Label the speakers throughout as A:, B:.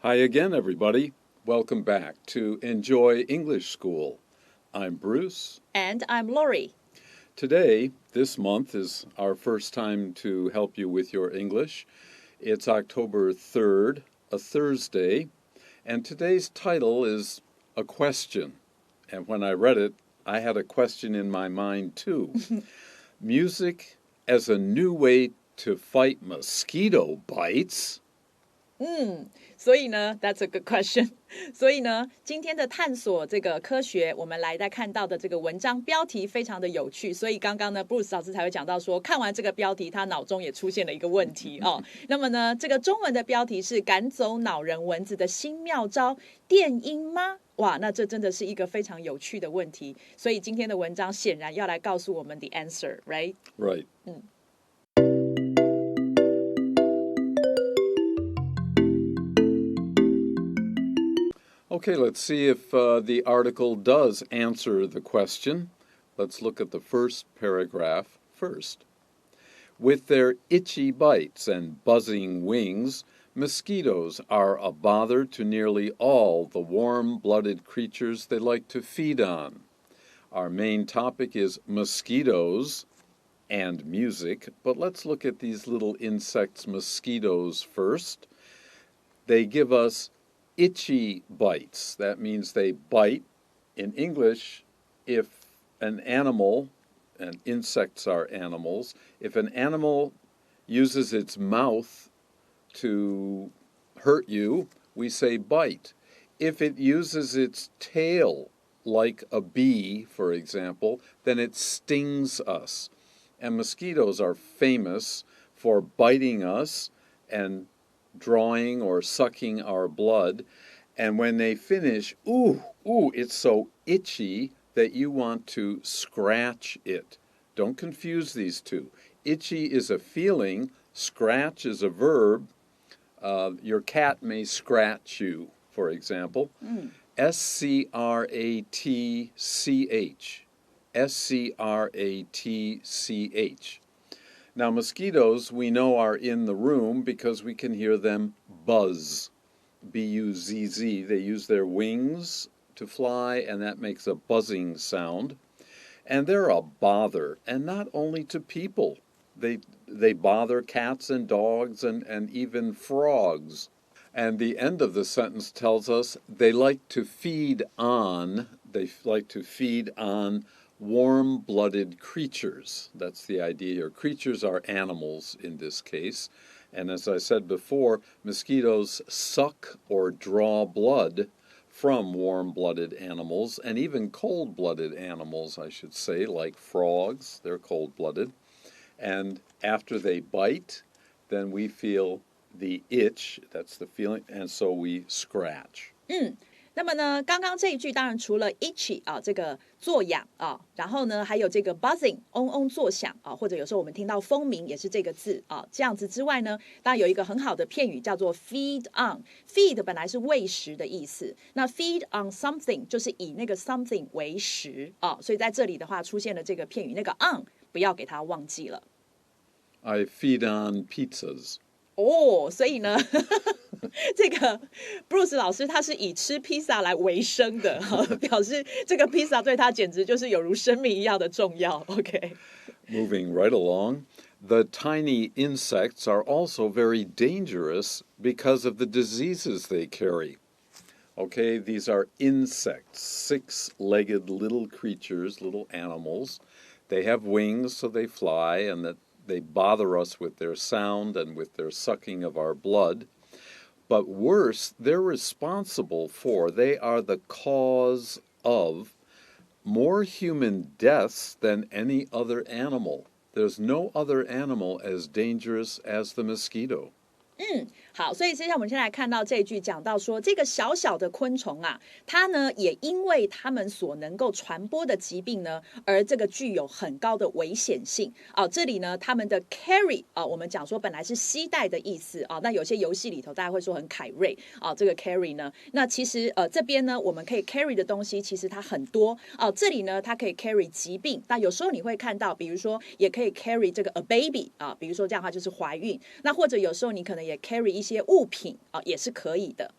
A: Hi again, everybody. Welcome back to Enjoy English School. I'm Bruce.
B: And I'm Lori.
A: Today, this month, is our first time to help you with your English. It's October 3rd, a Thursday, and today's title is a question. And when I read it, I had a question in my mind too. Music as a new way to fight mosquito bites?
B: 所以呢 that's a good question. 所以呢，今天的探索这个科学，我们来在看到的这个文章标题非常的有趣，所以刚刚呢 Bruce 老师才会讲到说，看完这个标题，他脑中也出现了一个问题哦。那么呢，这个中文的标题是赶走恼人蚊子的新妙招，电音吗？哇，那这真的是一个非常有趣的问题，所以今天的文章显然要来告诉我们 the answer, right?
A: Right. Okay, let's see if the article does answer the question. Let's look at the first paragraph first. With their itchy bites and buzzing wings, mosquitoes are a bother to nearly all the warm-blooded creatures they like to feed on. Our main topic is mosquitoes and music, but let's look at these little insects, mosquitoes, first. They give us itchy bites. That means they bite. In English, if an animal, and insects are animals, if an animal uses its mouth to hurt you, we say bite. If it uses its tail, like a bee, for example, then it stings us. And mosquitoes are famous for biting us and drawing or sucking our blood, and when they finish, it's so itchy that you want to scratch it. Don't confuse these two. Itchy is a feeling, scratch is a verb. Your cat may scratch you, for example. S-C-R-A-T-C-H. S-C-R-A-T-C-H. Now, mosquitoes, we know, are in the room because we can hear them buzz, B-U-Z-Z. They use their wings to fly, and that makes a buzzing sound. And they're a bother, and not only to people. They bother cats and dogs and even frogs. And the end of the sentence tells us they like to feed on warm-blooded creatures. That's the idea here. Creatures are animals in this case. And as I said before, mosquitoes suck or draw blood from warm-blooded animals, and even cold-blooded animals, I should say, like frogs. They're cold-blooded. And after they bite, then we feel the itch, that's the feeling, and so we scratch.
B: 那么呢，刚刚这一句当然除了 itchy 啊，这个作痒啊，然后呢还有这个 buzzing 嗡嗡作响啊，或者有时候我们听到蜂鸣也是这个字啊，这样子之外呢，当然有一个很好的片语叫做 feed on。feed 本来是喂食的意思，那 feed on something 就是以那个 something 为食啊，所以在这里的话出现了这个片语，那个 on 不要给它忘记了。
A: I feed on pizzas.
B: 所以呢这个 Bruce 老师他是以吃披萨来为生的，表示这个披萨对他简直就是有如生命一样的重要。OK.
A: Moving right along, the tiny insects are also very dangerous because of the diseases they carry. Okay, these are insects, six-legged little creatures, little animals. They have wings, so they fly, and that they bother us with their sound and with their sucking of our blood. But worse, they are the cause of more human deaths than any other animal. There's no other animal as dangerous as the mosquito.
B: 好，所以接下来我们先来看到这一句，讲到说这个小小的昆虫啊，它呢也因为它们所能够传播的疾病呢，而这个具有很高的危险性啊。这里呢，它们的 carry 啊，我们讲说本来是携带的意思啊，那有些游戏里头大家会说很凯瑞啊，这个 carry 呢，那其实这边呢，我们可以 carry 的东西其实它很多啊。这里呢，它可以 carry 疾病，那有时候你会看到，比如说也可以 carry 这个 a baby 啊，比如说这样的话就是怀孕，那或者有时候你可能也 carry 一些物品也是可以的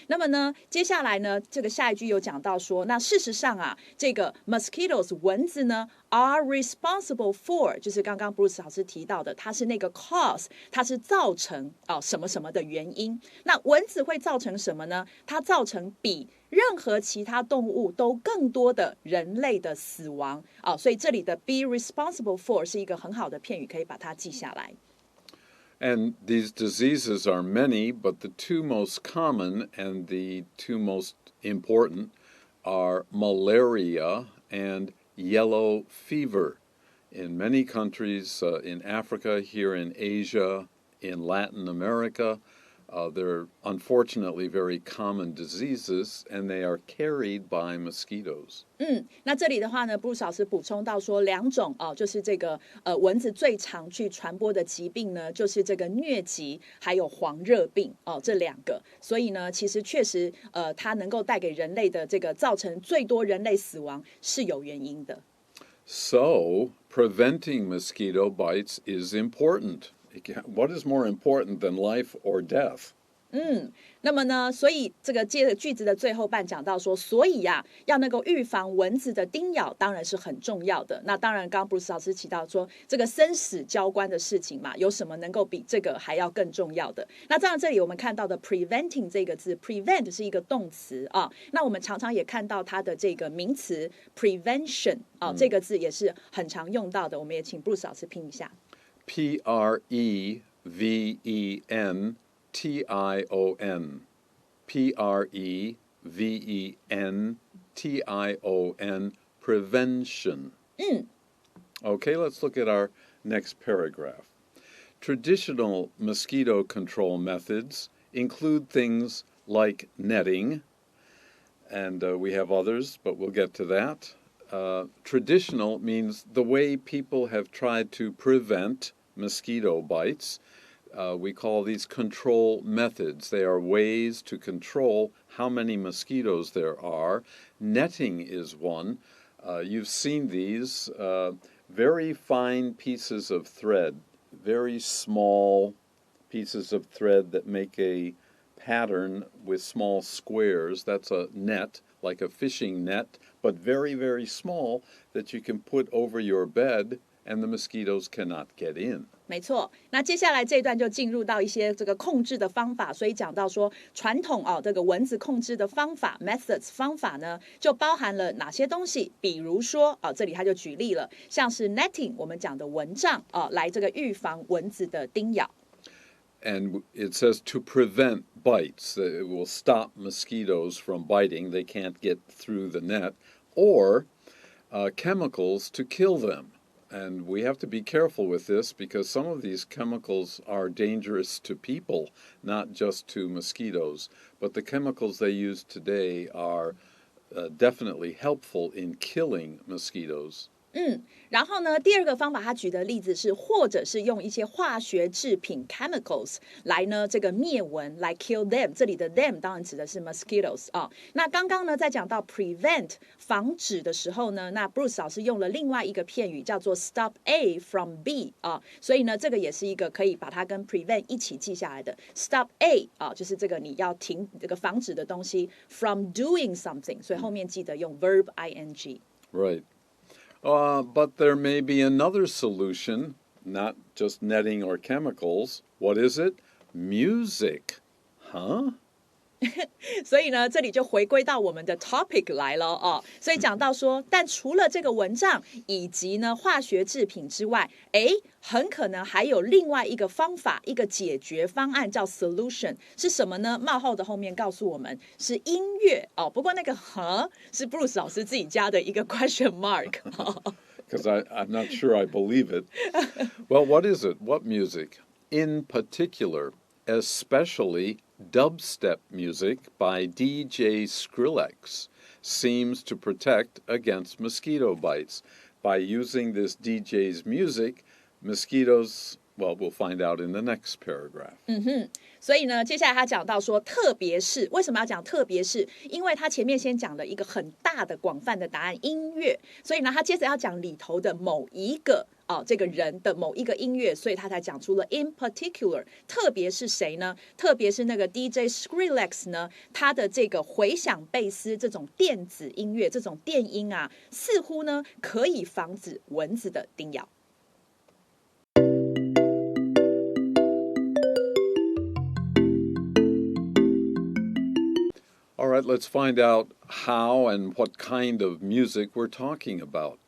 B: 那么呢，接下来呢，这个下一句有讲到说，那事实上这个 mosquitoes 蚊子呢 are responsible for， 就是刚刚 Bruce 老师提到的，它是那个 cause， 它是造成什么什么的原因。那蚊子会造成什么呢？它造成比任何其他动物都更多的人类的死亡所以这里的 be responsible for 是一个很好的片语，可以把它记下来。
A: And these diseases are many, but the two most common and the two most important are malaria and yellow fever. In many countries, in Africa, here in Asia, in Latin America, they're unfortunately very common diseases, and they are carried by mosquitoes.
B: 那这里的话呢，布鲁斯老师补充到说2种就是这个蚊子最常去传播的疾病呢，就是这个疟疾还有黄热病这2个。所以呢，其实确实它能够带给人类的这个造成最多人类死亡是有原因的。
A: So, preventing mosquito bites is important. What is more important than life or death?
B: 那么呢，所以这个接着句子的最后半讲到说，所以要能够预防蚊子的叮咬，当然是很重要的。那当然，刚刚布鲁斯老师提到说，这个生死交关的事情嘛，有什么能够比这个还要更重要的？那当然，这里我们看到的 preventing 这个字 ，prevent 是一个动词那我们常常也看到它的这个名词 prevention 这个字也是很常用到的。我们也请布鲁斯老师拼一下
A: Prevention. Prevention. Prevention. Okay, let's look at our next paragraph. Traditional mosquito control methods include things like netting, and we have others, but we'll get to that. Traditional means the way people have tried to prevent mosquito bites. We call these control methods. They are ways to control how many mosquitoes there are. Netting is one. You've seen these very fine pieces of thread, very small pieces of thread that make a pattern with small squares. That's a net, like a fishing net, but very, very small that you can put over your bed and the mosquitoes cannot get in.
B: 没错，那接下来这一段就进入到一些这个控制的方法，所以讲到说传统这个蚊子控制的方法 methods 方法呢，就包含了哪些东西？比如说这里他就举例了，像是 netting 我们讲的蚊帐来这个预防蚊子的叮咬。
A: And it says to prevent bites. It will stop mosquitoes from biting. They can't get through the net. Or chemicals to kill them. And we have to be careful with this because some of these chemicals are dangerous to people, not just to mosquitoes. But the chemicals they use today are definitely helpful in killing mosquitoes.
B: 然后呢，第二个方法他举的例子是，或者是用一些化学制品 chemicals 来呢这个灭蚊，来 kill them。这里的 them 当然指的是 mosquitoes 那刚刚呢在讲到 prevent 防止的时候呢，那 Bruce 老师用了另外一个片语叫做 stop A from B 所以呢这个也是一个可以把它跟 prevent 一起记下来的。stop A 就是这个你要停这个防止的东西 from doing something， 所以后面记得用 verb ing。
A: Right. But there may be another solution, not just netting or chemicals. What is it? Music. Huh?
B: 所以呢，这里就回归到我们的 topic 来了所以讲到说，但除了这个蚊帐以及呢化学制品之外，很可能还有另外一个方法，一个解决方案叫 solution， 是什么呢？冒号的后面告诉我们是音乐不过那个是 Bruce 老师自己加的一个 question mark
A: Because I'm not sure I believe it. Well, what is it? What music? In particular, especially dubstep music by DJ Skrillex seems to protect against mosquito bites. By using this DJ's music, mosquitoes, well, we'll find out in the next paragraph.
B: 所以呢，接下来他讲到说，特别是为什么要讲特别是？因为他前面先讲了一个很大的、广泛的答案——音乐。所以呢，他接着要讲里头的某一个这个人的某一个音乐，所以他才讲出了 in particular， 特别是谁呢？特别是那个 DJ Skrillex 呢，他的这个回响贝斯这种电子音乐，这种电音啊，似乎呢可以防止蚊子的叮咬。
A: All right, let's find out how and what kind of music we're talking about.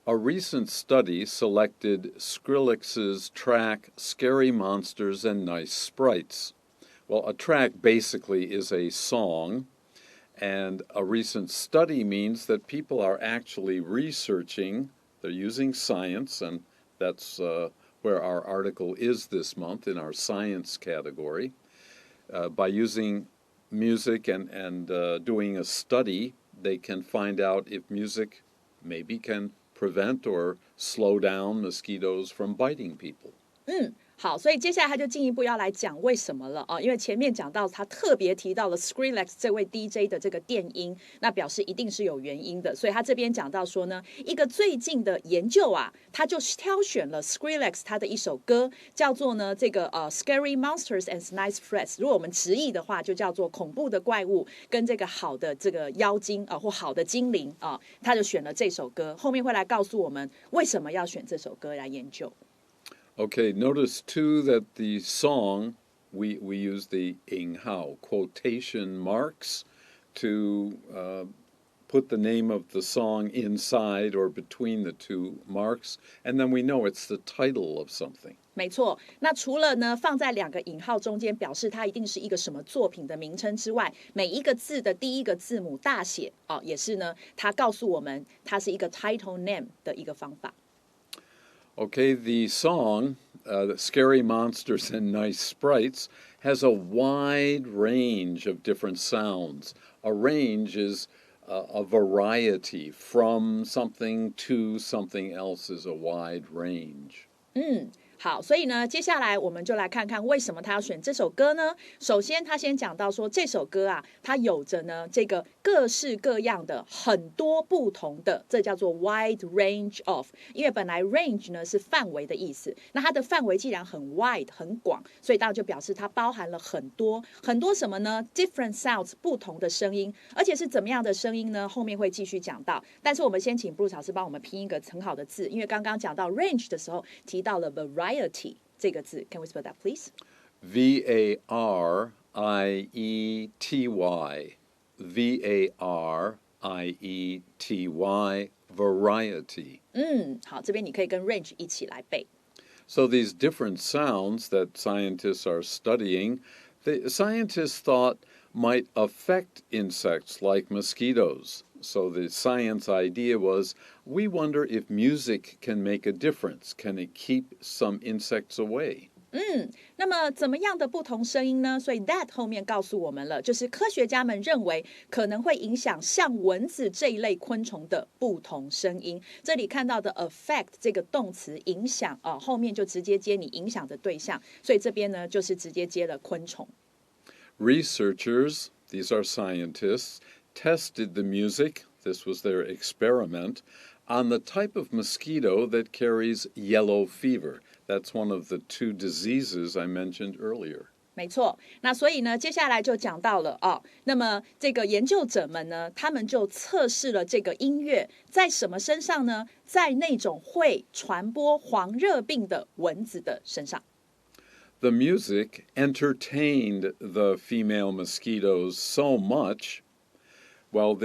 A: A recent study selected Skrillex's track Scary Monsters and Nice Sprites. Well, a track basically is a song, and a recent study means that people are actually researching, they're using science, and that's where our article is this month in our science category. By using music and doing a study, they can find out if music maybe can prevent or slow down mosquitoes from biting people.
B: 好，所以接下来他就进一步要来讲为什么了啊？因为前面讲到他特别提到了 Skrillex 这位 DJ 的这个电音，那表示一定是有原因的。所以他这边讲到说呢，一个最近的研究啊，他就挑选了 Skrillex 他的一首歌，叫做呢这个Scary Monsters and Nice Sprites。如果我们直译的话，就叫做恐怖的怪物跟这个好的这个妖精或好的精灵啊，他就选了这首歌。后面会来告诉我们为什么要选这首歌来研究。
A: Okay, notice too that the song, we use the 引号 quotation marks to put the name of the song inside or between the two marks, and then we know it's the title of something.
B: 没错，那除了呢放在两个引号中间表示它一定是一个什么作品的名称之外，每一个字的第一个字母大写也是呢，它告诉我们它是一个 title name 的一个方法。
A: Okay, the song, Scary Monsters and Nice Sprites, has a wide range of different sounds. A range is a variety. From something to something else is a wide range.
B: 好，所以呢，接下来我们就来看看为什么他要选这首歌呢？首先，他先讲到说这首歌啊，它有着呢这个各式各样的很多不同的，这叫做 wide range of。因为本来 range 呢是范围的意思，那它的范围既然很 wide 很广，所以当然就表示它包含了很多很多什么呢 ？different sounds 不同的声音，而且是怎么样的声音呢？后面会继续讲到。但是我们先请 Bruce 老师帮我们拼一个很好的字，因为刚刚讲到 range 的时候提到了 variety。这个字 ，Can we spell that, please?
A: variety. variety. Variety.
B: 好，这边你可以跟 range 一起来背。
A: So these different sounds that scientists are studying, the scientists thought might affect insects like mosquitoes. So the science idea was, we wonder if music can make a difference. Can it keep some insects away?
B: 那么怎么样的不同声音呢？所以 that 后面告诉我们了，就是科学家们认为可能会影响像蚊子这一类昆虫的不同声音。这里看到的 affect 这个动词影响后面就直接接你影响的对象，所以这边呢就是直接接了昆虫。
A: Researchers, these are scientists, tested the music, this was their experiment, on the type of mosquito that carries yellow fever. That's one of the two diseases I mentioned earlier.
B: 没错，那所以呢，接下来就讲到了那么这个研究者们呢，他们就测试了这个音乐在什么身上呢？在那种会传播黄热病的蚊子的身上。
A: The music entertained the female mosquitoes so much. Well,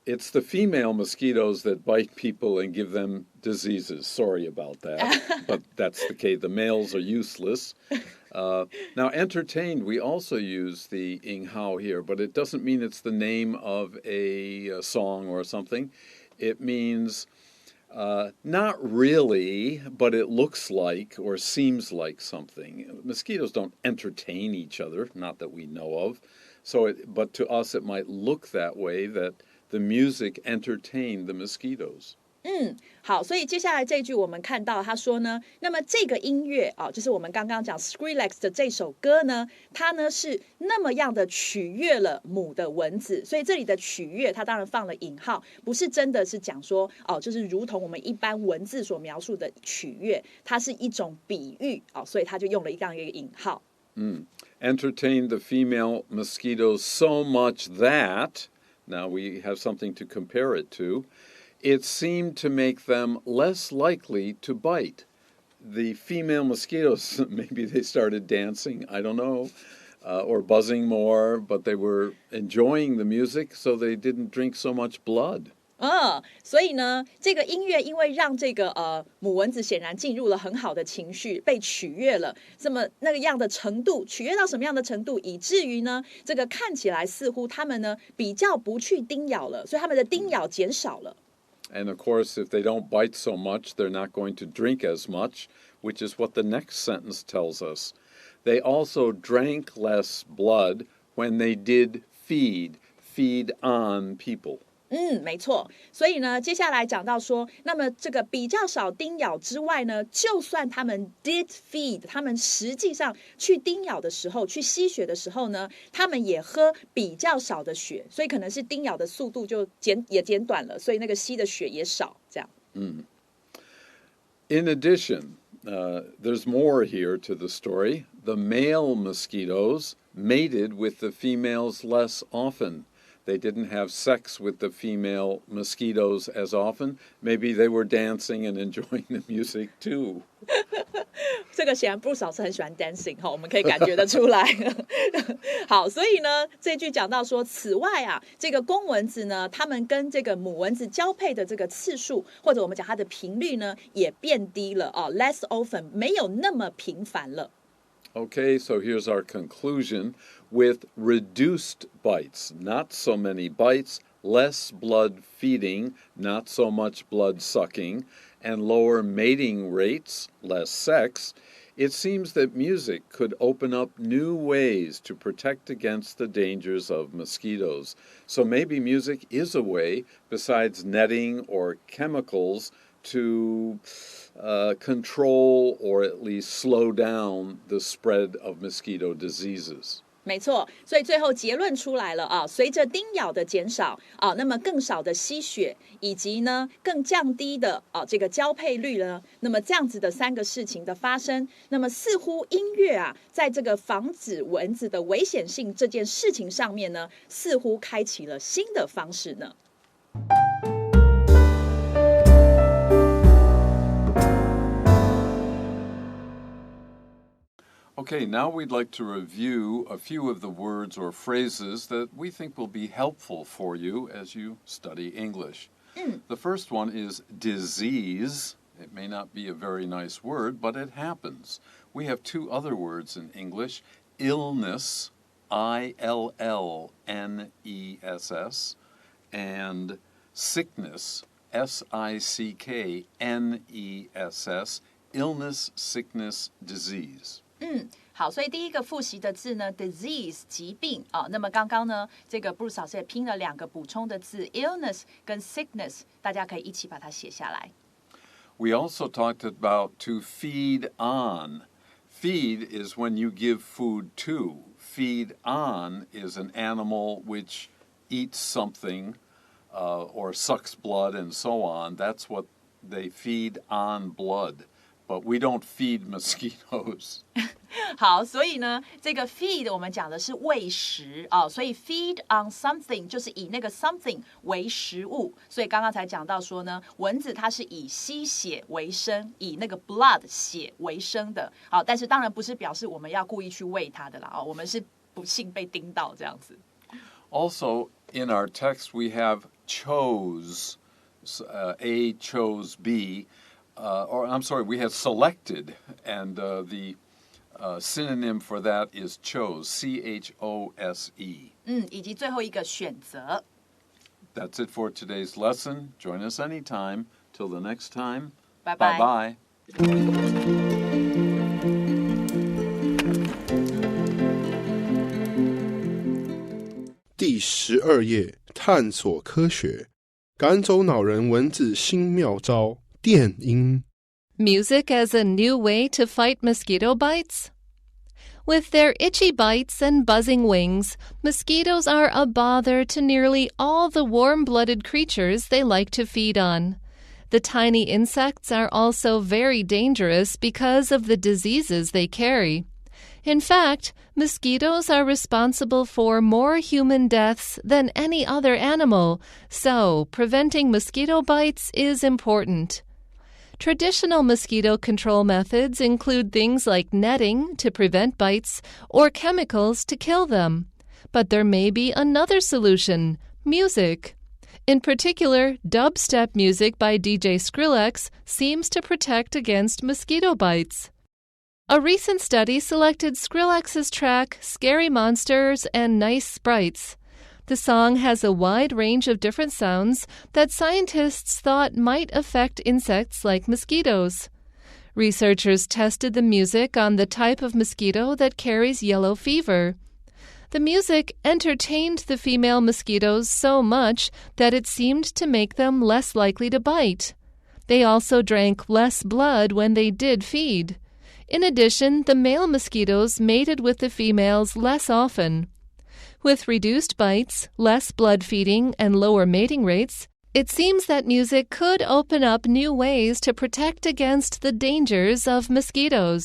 A: it's the female mosquitoes that bite people and give them diseases. Sorry about that, but that's the case. The males are useless. Now, entertained, we also use the 引号 here, but it doesn't mean it's the name of a song or something. It means not really, but it looks like or seems like something. Mosquitoes don't entertain each other, not that we know of. But to us, it might look that way, that the music entertained the mosquitoes.
B: 好，所以接下来这一句我们看到他说呢，那么这个音乐就是我们刚刚讲 Skrillex 的这首歌呢，它呢是那么样的取悦了母的蚊子，所以这里的取悦它当然放了引号，不是真的是讲说就是如同我们一般文字所描述的取悦，它是一种比喻所以他就用了这样一个引号。
A: Entertain the female mosquitoes so much that, now we have something to compare it to, it seemed to make them less likely to bite. The female mosquitoes, maybe they started dancing, I don't know, or buzzing more, but they were enjoying the music, so they didn't drink so much blood.
B: 所以呢，这个音乐因为让这个母蚊子显然进入了很好的情绪，被取悦了，这么那个样的程度，取悦到什么样的程度，以至于呢，这个看起来似乎他们呢比较不去叮咬了，所以他们的叮咬减少了。
A: And of course, if they don't bite so much, they're not going to drink as much, which is what the next sentence tells us. They also drank less blood when they did feed on people.
B: 没错，所以呢，接下来讲到说，那么这个比较少叮咬之外呢，就算他们 did feed， 他们实际上去叮咬的时候，去吸血的时候呢，他们也喝比较少的血，所以可能是叮咬的速度就也减短了，所以那个吸的血也少，这样。
A: In addition, there's more here to the story. The male mosquitoes mated with the females less often.They didn't have sex with the female mosquitoes as often. Maybe they were dancing and enjoying the music too.
B: 这个显然Bruce老师很喜欢 dancing 我们可以感觉得出来。好，所以呢，这句讲到说，此外这个公蚊子呢，它们跟这个母蚊子交配的这个次数，或者我们讲它的频率呢，也变低了less often， 没有那么频繁了。
A: Okay, so here's our conclusion. With reduced bites, not so many bites, less blood feeding, not so much blood sucking, and lower mating rates, less sex, it seems that music could open up new ways to protect against the dangers of mosquitoes. So maybe music is a way, besides netting or chemicals, to control or at least slow down the spread of mosquito diseases.
B: 没错，所以最后结论出来了随着叮咬的减少那么更少的吸血，以及呢更降低的这个交配率呢，那么这样子的3个事情的发生，那么似乎音乐在这个防止蚊子的危险性这件事情上面呢，似乎开启了新的方式呢。
A: Okay, now we'd like to review a few of the words or phrases that we think will be helpful for you as you study English. The first one is disease. It may not be a very nice word, but it happens. We have 2 other words in English, illness, I-L-L-N-E-S-S, and sickness, S-I-C-K-N-E-S-S, illness, sickness, disease.
B: 好，所以第一个复习的字呢 disease 疾病那么刚刚呢这个 Bruce 老师也拼了2个补充的字 illness 跟 sickness 大家可以一起把它写下来。
A: We also talked about to feed on. Feed is when you give food to. Feed on is an animal which eats something or sucks blood and so on. That's what they feed on blood.But we don't feed mosquitoes.
B: 好，所以呢，这个 feed 我们讲的是喂食所以 feed on something 就是以那个 something 为食物。所以刚刚才讲到说呢，蚊子它是以吸血为生，以那个 blood 血为生的。好，但是当然不是表示我们要故意去喂它的啦我们是不幸被叮到这样子。
A: Also, in our text we have chose. A chose B.Or I'm sorry, we have selected, and the synonym for that is chose, C-H-O-S-E.
B: 以及最后一个选择。
A: That's it for today's lesson. Join us anytime. Till the next time.
B: Bye bye.
A: Bye-bye.
C: 第12页，探索科学。赶走恼人蚊子新妙招电音
D: Music as a new way to fight mosquito bites? With their itchy bites and buzzing wings, mosquitoes are a bother to nearly all the warm-blooded creatures they like to feed on. The tiny insects are also very dangerous because of the diseases they carry. In fact, mosquitoes are responsible for more human deaths than any other animal, so preventing mosquito bites is important. Traditional mosquito control methods include things like netting to prevent bites or chemicals to kill them. But there may be another solution: music. In particular, dubstep music by DJ Skrillex seems to protect against mosquito bites. A recent study selected Skrillex's track Scary Monsters and Nice Sprites. The song has a wide range of different sounds that scientists thought might affect insects like mosquitoes. Researchers tested the music on the type of mosquito that carries yellow fever. The music entertained the female mosquitoes so much that it seemed to make them less likely to bite. They also drank less blood when they did feed. In addition, the male mosquitoes mated with the females less often. With reduced bites, less blood feeding, and lower mating rates, it seems that music could open up new ways to protect against the dangers of mosquitoes.